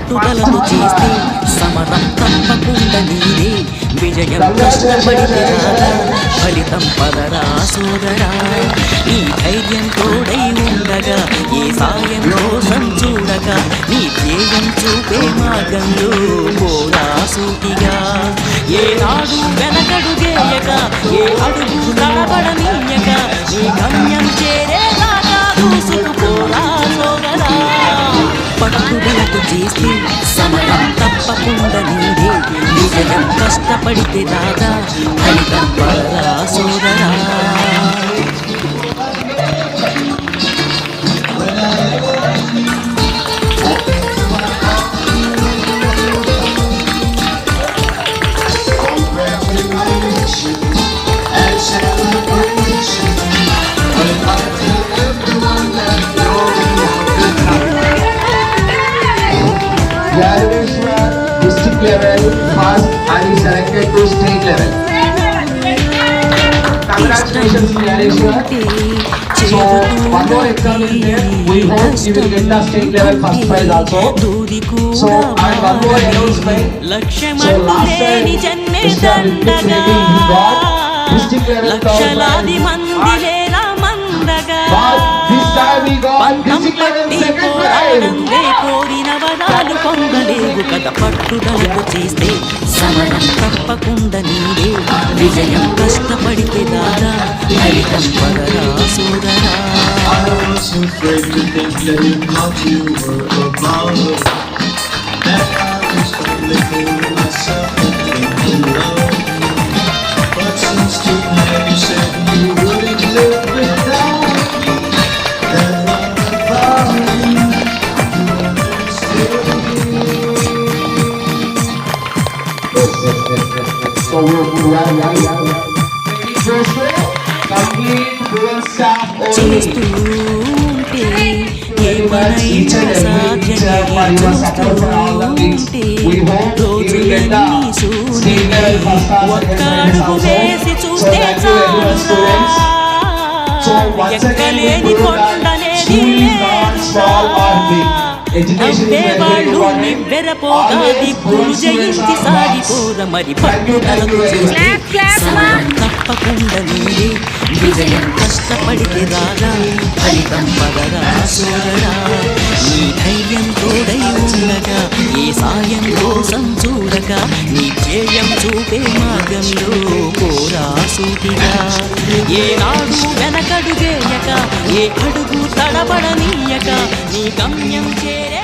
పట్టుదలతో చేస్తే సమరం తప్పకుండా నీదే విజయం కష్టపడితే రాదా ఫలితం పదరా సోదరా నీ ధైర్యం తోడై ఉండగా ఏ సాయం కోసం చూడగా నీ ధ్యేయం చూపే మార్గంలో పోరా సూటిగా ఏనాడు వెనకడుగేయక ఏ అడుగు తడబడనీయక నీ గమ్యం చేరేదాకా దూసుకుపోరా సోదరా పట్టుదలతో చేస్తే సమయం తప్పకుండా నీదే విజయం కష్టపడితే రాదా ఫలితం పదరా సోదరా District level first and is selected to state level. Congratulations, Yareshwar. So one more exam is there. We hope you will get the state level first prize also. So and one more announcement. So last time Mr. Ritik Reddy he got district level first prize. But this time we got district level second prize. కోరినవరాలు పొందలేవు కదా పట్టుదలకు చేస్తే సమరం తప్పకుండా నీదే విజయం కష్టపడితే దాదా ఫలితం పదరా సోదరా So చేస్తూంటే ఏమైనా సాధ్యమవుతుంటే రోజులన్నీ శూన్యమే ఒక్క అడుగు వేసి చూస్తే చాలురా ఎక్కలేని కొండనేది నవ్వేవాళ్ళు నివ్వెరపోగా దిక్కులు జయించి సాగిపోర మరి పట్టుదలకు చూస్తే సమరం తప్పకుండా నీదే విజయం కష్టపడితే రాదా ఫలితం పదరా సోదరా నీ ధైర్యం తోడై ఉండగా ఏ సాయం కోసం చూడక నీ ధ్యేయం చూపే మార్గంలో పోరా సూటిగా ఏనాడు వెనకడుగేయక ఏ అడుగు తడబడనీయక నీ గమ్యం చేరే